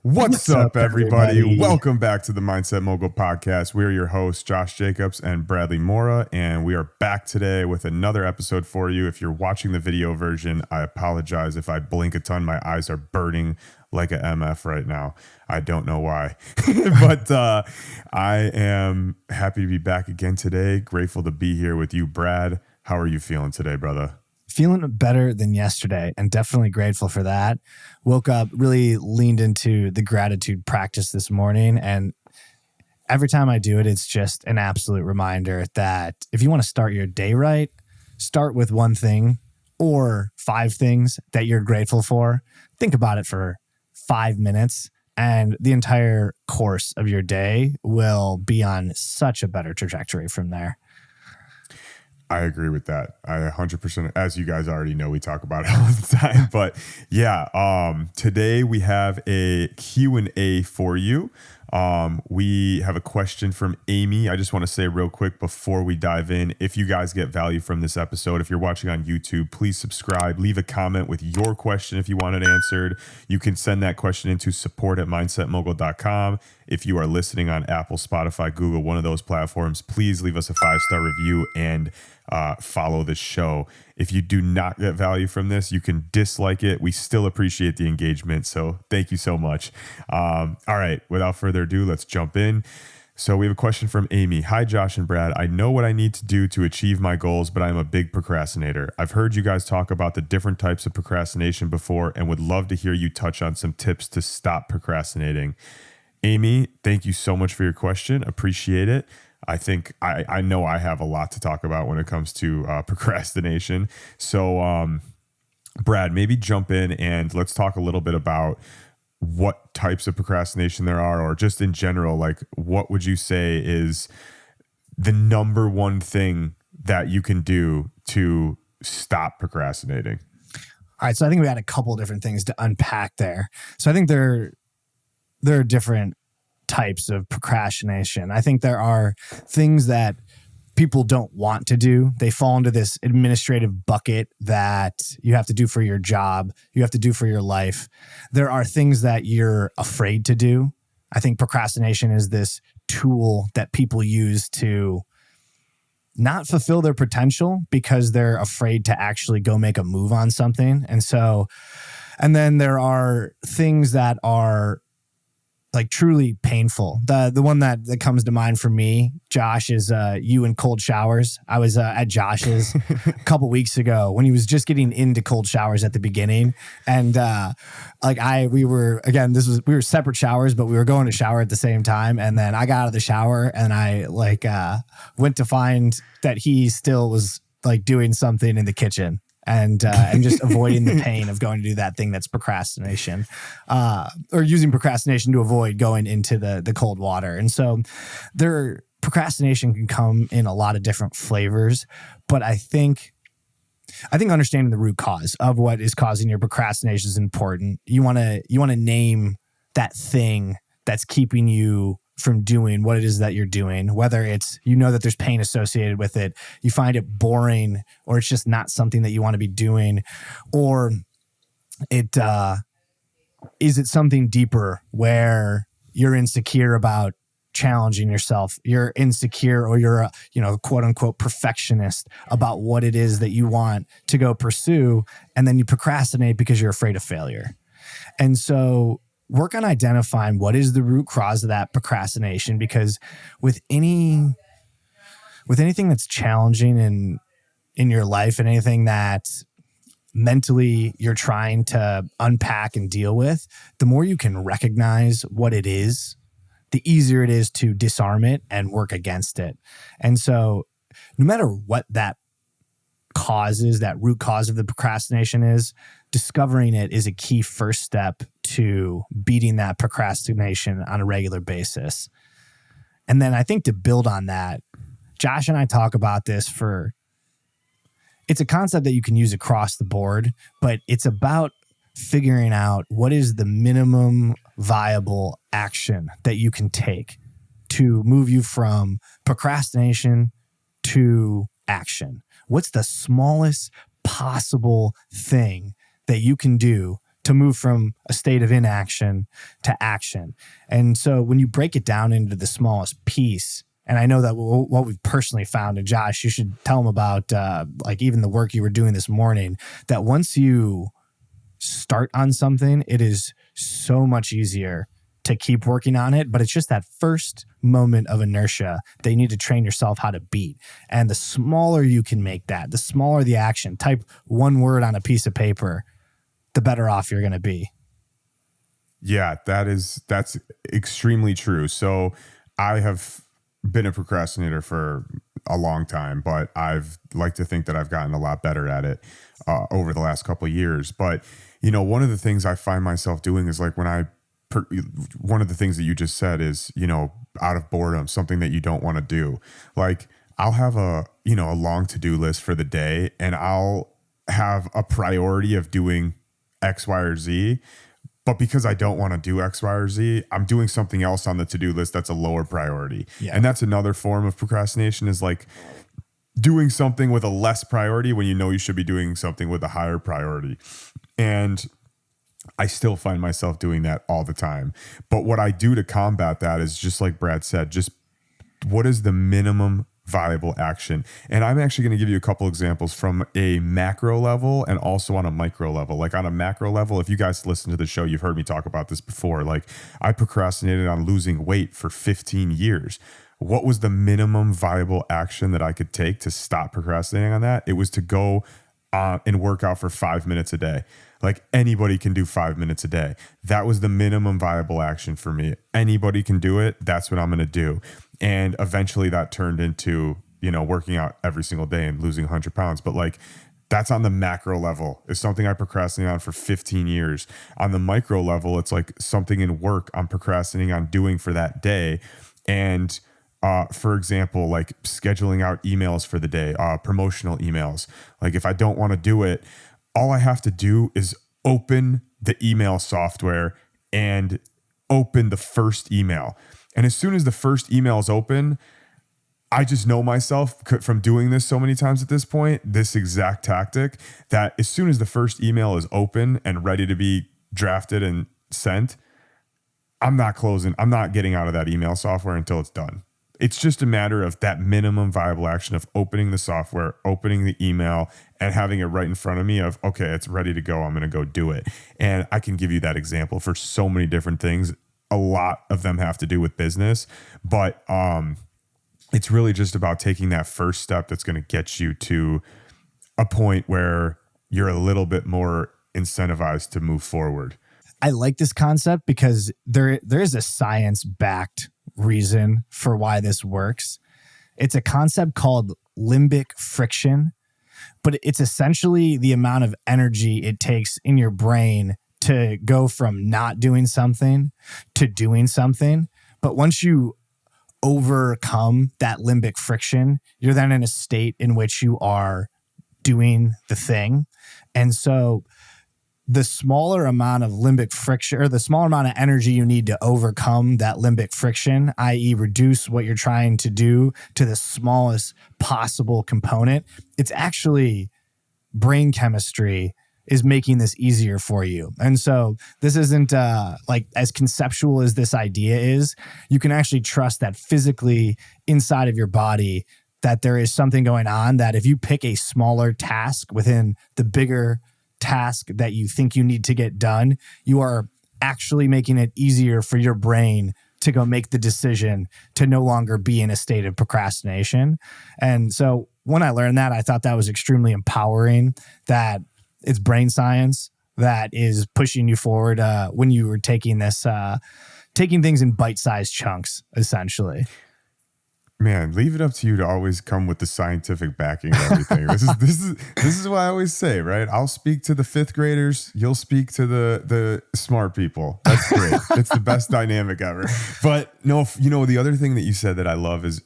What's up, everybody? Welcome back to the Mindset Mogul podcast. We're your hosts, Josh Jacobs and Bradley Mora, and we are back today with another episode for you. If you're watching the video version, I apologize if I blink a ton. My eyes are burning like a MF right now. I don't know why, but I am happy to be back again today. Grateful to be here with you, Brad. How are you feeling today, brother? Feeling better than yesterday, and definitely grateful for that. Woke up, really leaned into the gratitude practice this morning, and every time I do it, it's just an absolute reminder that if you want to start your day right, start with one thing or 5 things that you're grateful for. Think about it for 5 minutes, and the entire course of your day will be on such a better trajectory from there. I agree with that. I 100%, as you guys already know, we talk about it all the time, but yeah, today we have a Q&A for you. We have a question from Amy. I just want to say real quick before we dive in, if you guys get value from this episode, if you're watching on YouTube, please subscribe, leave a comment with your question if you want it answered. You can send that question into support@mindsetmogul.com. If you are listening on Apple, Spotify, Google, one of those platforms, please leave us a 5-star review and follow the show. If you do not get value from this, you can dislike it. We still appreciate the engagement. So thank you so much. All right, without further ado, let's jump in. So we have a question from Amy. Hi, Josh and Brad. I know what I need to do to achieve my goals, but I'm a big procrastinator. I've heard you guys talk about the different types of procrastination before and would love to hear you touch on some tips to stop procrastinating. Amy, thank you so much for your question. Appreciate it. I think I know I have a lot to talk about when it comes to procrastination. So, Brad, maybe jump in and let's talk a little bit about what types of procrastination there are, or just in general, like what would you say is the number one thing that you can do to stop procrastinating? All right, so I think we had a couple different things to unpack there. So I think there are different types of procrastination. I think there are things that people don't want to do. They fall into this administrative bucket that you have to do for your job, you have to do for your life. There are things that you're afraid to do. I think procrastination is this tool that people use to not fulfill their potential because they're afraid to actually go make a move on something. And then there are things that are like truly painful. The one that comes to mind for me, Josh, is you and cold showers. I was at Josh's a couple weeks ago when he was just getting into cold showers at the beginning. And we were separate showers, but we were going to shower at the same time. And then I got out of the shower and I went to find that he still was like doing something in the kitchen. And just avoiding the pain of going to do that thing that's procrastination, or using procrastination to avoid going into the cold water. And so procrastination can come in a lot of different flavors, but I think understanding the root cause of what is causing your procrastination is important. You want to name that thing that's keeping you from doing what it is that you're doing, whether it's, that there's pain associated with it, you find it boring, or it's just not something that you want to be doing, or is it something deeper where you're insecure about challenging yourself, you're insecure, or you're a, quote unquote perfectionist about what it is that you want to go pursue, and then you procrastinate because you're afraid of failure. And so work on identifying what is the root cause of that procrastination, because with anything that's challenging in your life and anything that mentally you're trying to unpack and deal with, the more you can recognize what it is, the easier it is to disarm it and work against it. And so no matter what that root cause of the procrastination is, discovering it is a key first step to beating that procrastination on a regular basis. And then I think to build on that, Josh and I talk about this it's a concept that you can use across the board, but it's about figuring out what is the minimum viable action that you can take to move you from procrastination to action. What's the smallest possible thing that you can do to move from a state of inaction to action. And so when you break it down into the smallest piece, and I know that what we've personally found, and Josh, you should tell them about like even the work you were doing this morning, that once you start on something, it is so much easier to keep working on it. But it's just that first moment of inertia that you need to train yourself how to beat. And the smaller you can make that, the smaller the action, type one word on a piece of paper, the better off you're going to be. Yeah, that's extremely true. So I have been a procrastinator for a long time, but I've like to think that I've gotten a lot better at it over the last couple of years. But, you know, one of the things I find myself doing is like one of the things that you just said is, you know, out of boredom, something that you don't want to do. Like I'll have a long to-do list for the day, and I'll have a priority of doing X, Y, or Z. But because I don't want to do X, Y, or Z, I'm doing something else on the to-do list that's a lower priority. Yeah. And that's another form of procrastination, is like doing something with a less priority when you know you should be doing something with a higher priority. And I still find myself doing that all the time. But what I do to combat that is just like Brad said, just what is the minimum viable action? And I'm actually going to give you a couple examples from a macro level and also on a micro level. Like on a macro level, if you guys listen to the show, you've heard me talk about this before. Like I procrastinated on losing weight for 15 years. What was the minimum viable action that I could take to stop procrastinating on that? It was to go and work out for 5 minutes a day. Like anybody can do 5 minutes a day. That was the minimum viable action for me. Anybody can do it. That's what I'm going to do. And eventually that turned into, you know, working out every single day and losing 100 pounds. But like that's on the macro level. It's something I procrastinated on for 15 years. On the micro level, it's like something in work I'm procrastinating on doing for that day. And for example, like scheduling out emails for the day, promotional emails. Like if I don't want to do it, all I have to do is open the email software and open the first email. And as soon as the first email is open, I just know myself from doing this so many times at this point, this exact tactic, that as soon as the first email is open and ready to be drafted and sent, I'm not getting out of that email software until it's done. It's just a matter of that minimum viable action of opening the software, opening the email, and having it right in front of me of, okay, it's ready to go. I'm going to go do it. And I can give you that example for so many different things. A lot of them have to do with business, but it's really just about taking that first step that's going to get you to a point where you're a little bit more incentivized to move forward. I like this concept because there is a science-backed reason for why this works. It's a concept called limbic friction, but it's essentially the amount of energy it takes in your brain to go from not doing something to doing something. But once you overcome that limbic friction, you're then in a state in which you are doing the thing. And so the smaller amount of limbic friction, or the smaller amount of energy you need to overcome that limbic friction, i.e. reduce what you're trying to do to the smallest possible component, it's actually brain chemistry is making this easier for you. And so this isn't like as conceptual as this idea is, you can actually trust that physically inside of your body that there is something going on, that if you pick a smaller task within the bigger task that you think you need to get done, you are actually making it easier for your brain to go make the decision to no longer be in a state of procrastination. And so when I learned that, I thought that was extremely empowering, that it's brain science that is pushing you forward when you were taking this, taking things in bite-sized chunks, essentially. Man, leave it up to you to always come with the scientific backing of everything. This is what I always say, right? I'll speak to the fifth graders. You'll speak to the smart people. That's great. It's the best dynamic ever. But no, you know, the other thing that you said that I love is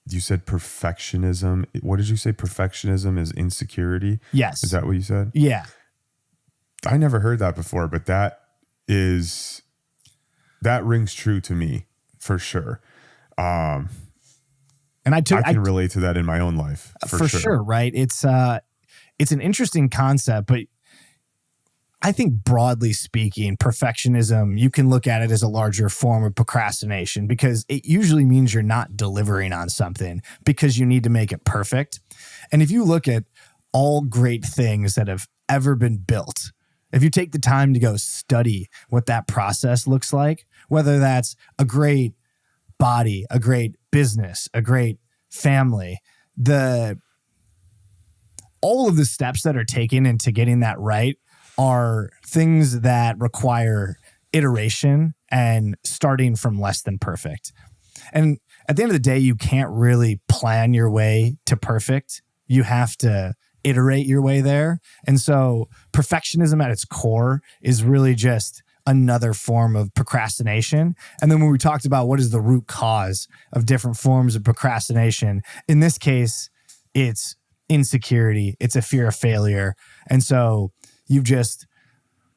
you said perfectionism. What did you say? Perfectionism is insecurity? Yes. Is that what you said? Yeah. I never heard that before, but that rings true to me for sure. And I can relate to that in my own life for sure. Right? It's an interesting concept, but I think broadly speaking, perfectionism, you can look at it as a larger form of procrastination because it usually means you're not delivering on something because you need to make it perfect. And if you look at all great things that have ever been built, if you take the time to go study what that process looks like, whether that's a great body, a great business, a great family, all of the steps that are taken into getting that right are things that require iteration and starting from less than perfect. And at the end of the day, you can't really plan your way to perfect. You have to iterate your way there. And so perfectionism at its core is really just another form of procrastination. And then when we talked about what is the root cause of different forms of procrastination, in this case, it's insecurity, it's a fear of failure. And so you've just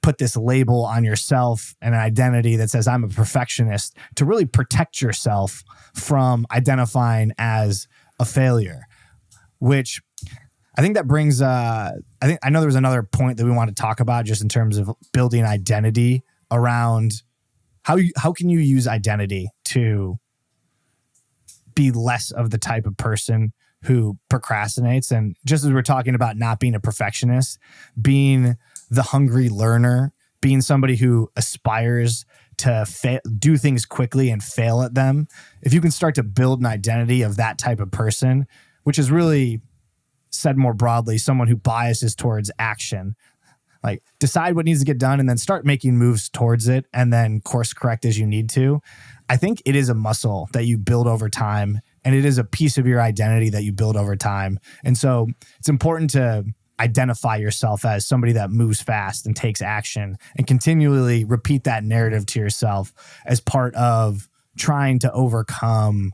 put this label on yourself and an identity that says, I'm a perfectionist, to really protect yourself from identifying as a failure, which I think that brings, I know there was another point that we want to talk about just in terms of building identity around how can you use identity to be less of the type of person who procrastinates. And just as we're talking about not being a perfectionist, being the hungry learner, being somebody who aspires to do things quickly and fail at them, if you can start to build an identity of that type of person, which is really, said more broadly, someone who biases towards action, like decide what needs to get done and then start making moves towards it and then course correct as you need to. I think it is a muscle that you build over time, and it is a piece of your identity that you build over time. And so it's important to identify yourself as somebody that moves fast and takes action and continually repeat that narrative to yourself as part of trying to overcome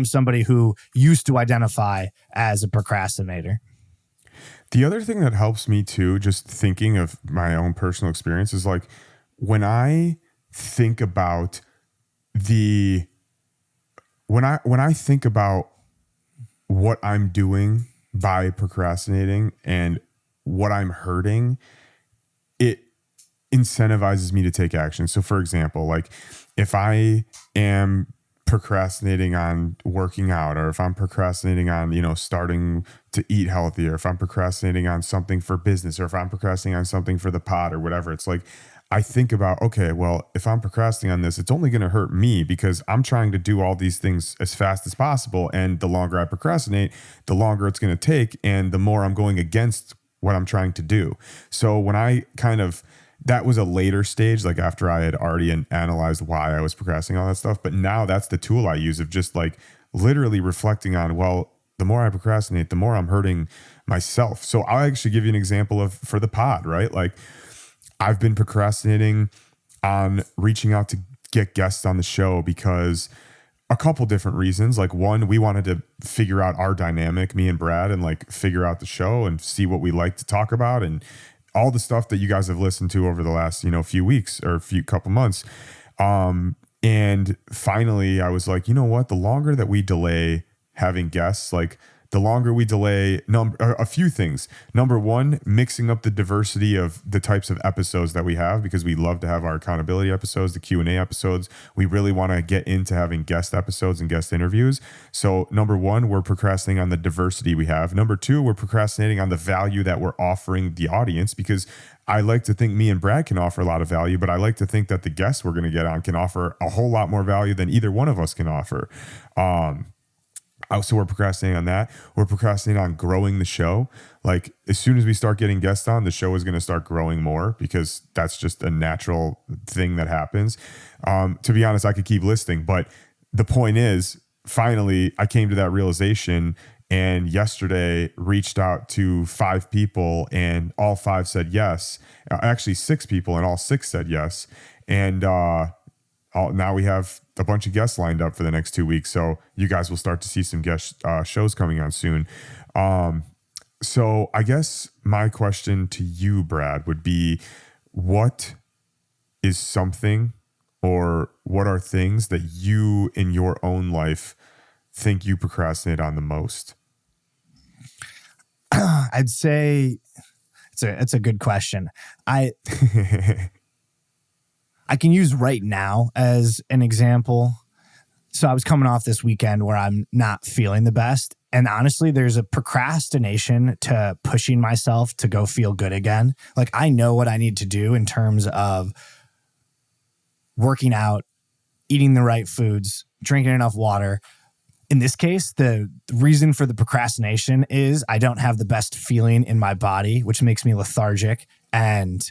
somebody who used to identify as a procrastinator. The other thing that helps me too, just thinking of my own personal experience, is like when I think about when I think about what I'm doing by procrastinating and what I'm hurting, it incentivizes me to take action. So for example, like if I am procrastinating on working out, or if I'm procrastinating on, starting to eat healthier, if I'm procrastinating on something for business, or if I'm procrastinating on something for the pod or whatever, it's like, I think about, okay, well, if I'm procrastinating on this, it's only going to hurt me because I'm trying to do all these things as fast as possible. And the longer I procrastinate, the longer it's going to take. And the more I'm going against what I'm trying to do. So when I that was a later stage, like after I had already analyzed why I was procrastinating, all that stuff. But now that's the tool I use of just like literally reflecting on, well, the more I procrastinate, the more I'm hurting myself. So I'll actually give you an example for the pod, right? Like I've been procrastinating on reaching out to get guests on the show because a couple different reasons. Like one, we wanted to figure out our dynamic, me and Brad, and like figure out the show and see what we like to talk about and all the stuff that you guys have listened to over the last, few weeks or couple months. And finally I was like, you know what? The longer that we delay having guests, like the longer we delay a few things. Number one, mixing up the diversity of the types of episodes that we have, because we love to have our accountability episodes, the Q&A episodes. We really want to get into having guest episodes and guest interviews. So number one, we're procrastinating on the diversity we have. Number two, we're procrastinating on the value that we're offering the audience, because I like to think me and Brad can offer a lot of value, but I like to think that the guests we're going to get on can offer a whole lot more value than either one of us can offer. So we're procrastinating on that. We're procrastinating on growing the show. Like as soon as we start getting guests on, the show is going to start growing more, because that's just a natural thing that happens. To be honest, I could keep listing, but the point is, finally, I came to that realization, and yesterday reached out to 5 people and all 5 said yes. Actually 6 people and all 6 said yes. And now we have a bunch of guests lined up for the next 2 weeks. So you guys will start to see some guest shows coming on soon. So I guess my question to you, Brad, would be, what is something, or what are things that you in your own life think you procrastinate on the most? I'd say It's a good question. I can use right now as an example. So I was coming off this weekend where I'm not feeling the best. And honestly, there's a procrastination to pushing myself to go feel good again. Like I know what I need to do in terms of working out, eating the right foods, drinking enough water. In this case, the reason for the procrastination is I don't have the best feeling in my body, which makes me lethargic. And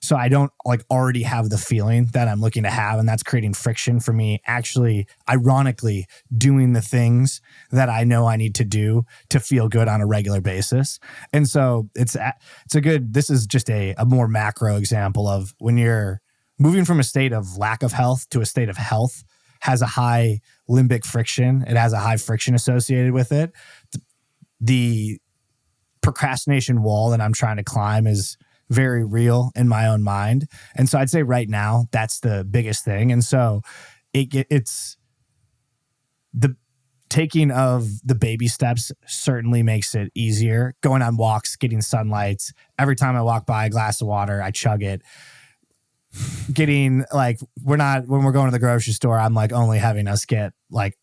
so I don't like already have the feeling that I'm looking to have. And that's creating friction for me actually, ironically, doing the things that I know I need to do to feel good on a regular basis. And so this is just a more macro example of when you're moving from a state of lack of health to a state of health has a high limbic friction. It has a high friction associated with it. The procrastination wall that I'm trying to climb is very real in my own mind. And so I'd say right now, that's the biggest thing. And so it's the taking of the baby steps certainly makes it easier. Going on walks, getting sunlight. Every time I walk by a glass of water, I chug it. Getting like, when we're going to the grocery store, I'm like only having us get like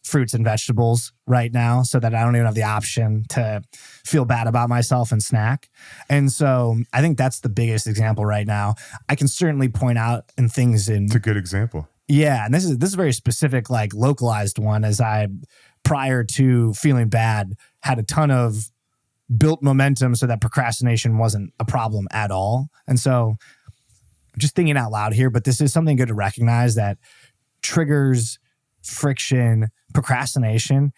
fruits and vegetables right now so that I don't even have the option to feel bad about myself and snack. And so I think that's the biggest example right now. I can certainly point out in things in... It's a good example. Yeah. And this is a very specific, like localized one, as I, prior to feeling bad, had a ton of built momentum so that procrastination wasn't a problem at all. And so just thinking out loud here, but this is something good to recognize that triggers, friction, procrastination,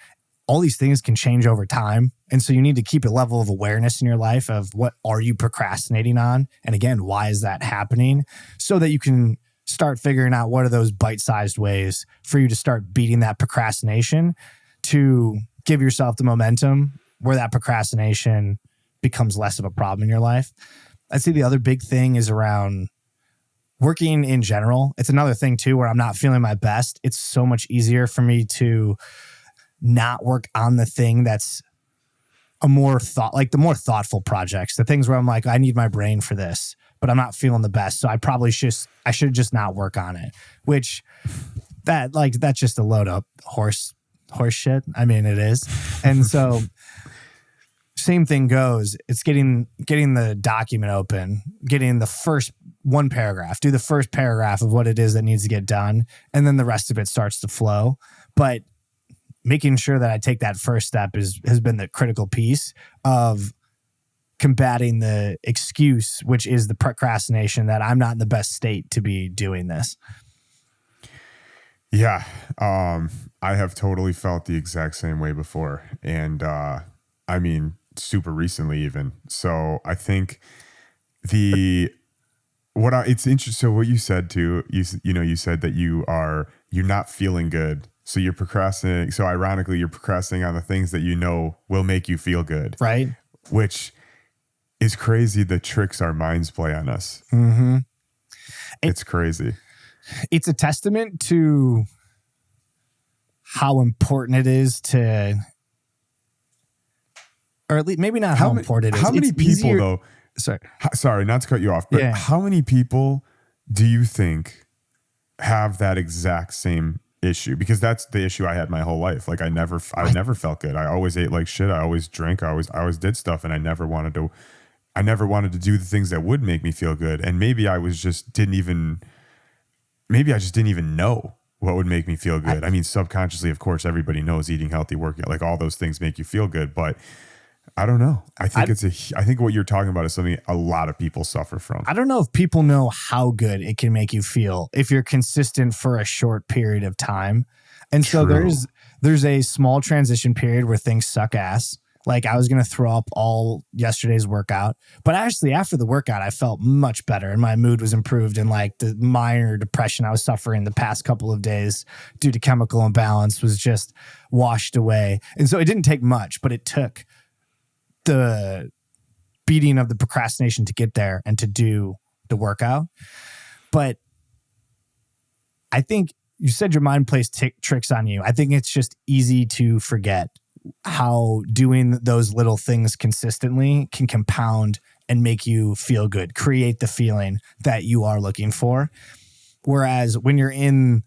all these things can change over time. And so you need to keep a level of awareness in your life of what are you procrastinating on? And again, why is that happening? So that you can start figuring out what are those bite-sized ways for you to start beating that procrastination to give yourself the momentum where that procrastination becomes less of a problem in your life. I'd say the other big thing is around working in general. It's another thing too, where I'm not feeling my best. It's so much easier for me to not work on the thing that's the more thoughtful projects, the things where I'm like, I need my brain for this, but I'm not feeling the best. So I should just not work on it, which that's just a load of horse shit. I mean, it is. And so same thing goes. It's getting the document open, getting the first one paragraph, do the first paragraph of what it is that needs to get done. And then the rest of it starts to flow. But making sure that I take that first step has been the critical piece of combating the excuse, which is the procrastination that I'm not in the best state to be doing this. Yeah. I have totally felt the exact same way before. And, I mean, super recently even. So I think it's interesting. So what you said too, you said that you're not feeling good. So you're procrastinating. So ironically, you're procrastinating on the things that you know will make you feel good. Right. Which is crazy. The tricks our minds play on us. Mm-hmm. It's crazy. It's a testament to how important it is to, or at least maybe not how important it is. How many it's people easier, though? Sorry, not to cut you off, but yeah. How many people do you think have that exact same issue? Because that's the issue I had my whole life. Like I never felt good. I always ate like shit. I always drank. I always did stuff, and I never wanted to do the things that would make me feel good. And maybe I just didn't even know what would make me feel good. I mean, subconsciously, of course, everybody knows eating healthy, working, like all those things make you feel good, but I don't know. I think what you're talking about is something a lot of people suffer from. I don't know if people know how good it can make you feel if you're consistent for a short period of time. And so there's a small transition period where things suck ass. Like I was going to throw up all yesterday's workout, but actually after the workout, I felt much better and my mood was improved, and like the minor depression I was suffering the past couple of days due to chemical imbalance was just washed away. And so it didn't take much, but it took the beating of the procrastination to get there and to do the workout. But I think you said your mind plays tricks on you. I think it's just easy to forget how doing those little things consistently can compound and make you feel good, create the feeling that you are looking for. Whereas when you're in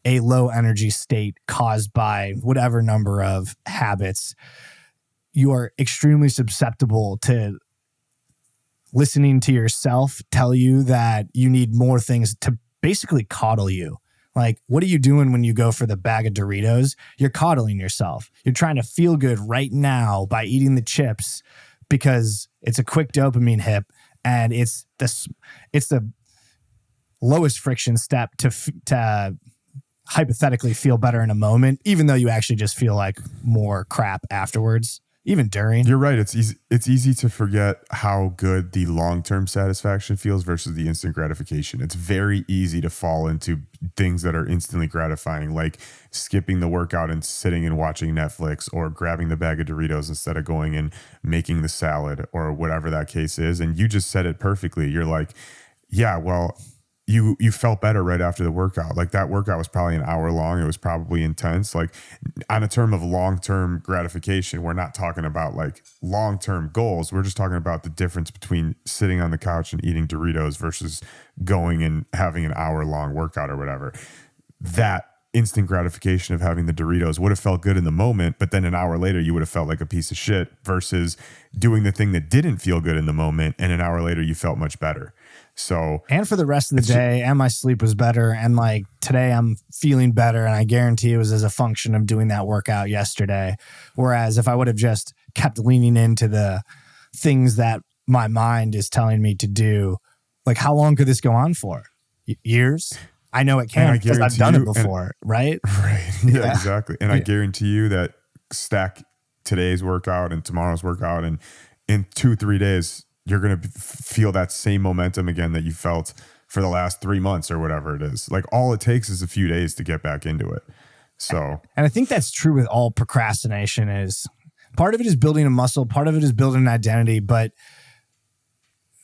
a low energy state caused by whatever number of habits, you are extremely susceptible to listening to yourself tell you that you need more things to basically coddle you. Like, what are you doing when you go for the bag of Doritos? You're coddling yourself. You're trying to feel good right now by eating the chips because it's a quick dopamine hit, and it's the lowest friction step to hypothetically feel better in a moment, even though you actually just feel like more crap afterwards. Even during. You're right. It's easy to forget how good the long-term satisfaction feels versus the instant gratification. It's very easy to fall into things that are instantly gratifying, like skipping the workout and sitting and watching Netflix, or grabbing the bag of Doritos instead of going and making the salad, or whatever that case is. And you just said it perfectly. You're like, yeah, well, you felt better right after the workout. Like, that workout was probably an hour long. It was probably intense. Like, on a term of long-term gratification, we're not talking about like long-term goals. We're just talking about the difference between sitting on the couch and eating Doritos versus going and having an hour long workout or whatever. That instant gratification of having the Doritos would have felt good in the moment, but then an hour later you would have felt like a piece of shit, versus doing the thing that didn't feel good in the moment, and an hour later you felt much better. So, and for the rest of the day, and my sleep was better, and like today I'm feeling better, and I guarantee it was as a function of doing that workout yesterday. Whereas if I would have just kept leaning into the things that my mind is telling me to do, like, how long could this go on for? Years? I know it can, because I've done it before, right? Right. Yeah, exactly. And I guarantee you that stack today's workout and tomorrow's workout, and in 2-3 days, you're going to feel that same momentum again that you felt for the last 3 months or whatever it is. Like, all it takes is a few days to get back into it. So, and I think that's true with all procrastination. Is part of it is building a muscle, part of it is building an identity, but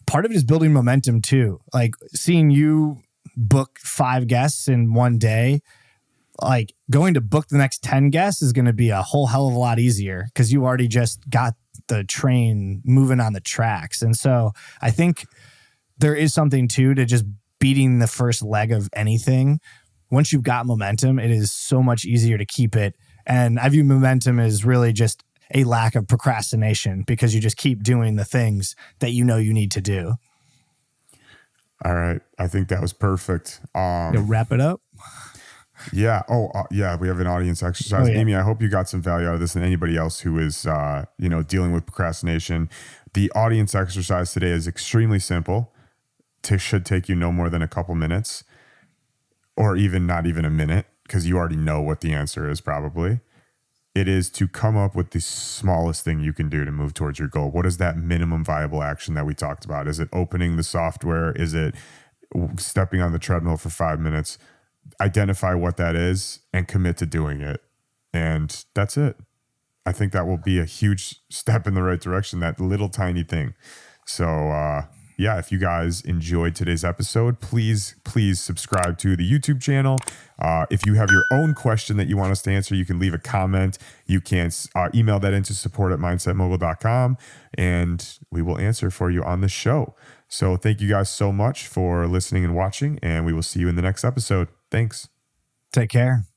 part of it is building momentum too. Like, seeing you book 5 guests in one day, like going to book the next 10 guests is going to be a whole hell of a lot easier, because you already just got the train moving on the tracks. And so I think there is something too to just beating the first leg of anything. Once you've got momentum, it is so much easier to keep it. And I view momentum as really just a lack of procrastination, because you just keep doing the things that you know you need to do. All right. I think that was perfect. You'll wrap it up. Yeah. Yeah. We have an audience exercise. Oh, yeah. Amy, I hope you got some value out of this, and anybody else who is, dealing with procrastination. The audience exercise today is extremely simple. Should take you no more than a couple minutes, or even not even a minute, because you already know what the answer is probably. It is to come up with the smallest thing you can do to move towards your goal. What is that minimum viable action that we talked about? Is it opening the software? Is it stepping on the treadmill for 5 minutes? Identify what that is and commit to doing it. And that's it. I think that will be a huge step in the right direction, that little tiny thing. So, if you guys enjoyed today's episode, please subscribe to the YouTube channel. If you have your own question that you want us to answer, you can leave a comment. You can email that into support@mindsetmogul.com, and we will answer for you on the show. So thank you guys so much for listening and watching, and we will see you in the next episode. Thanks. Take care.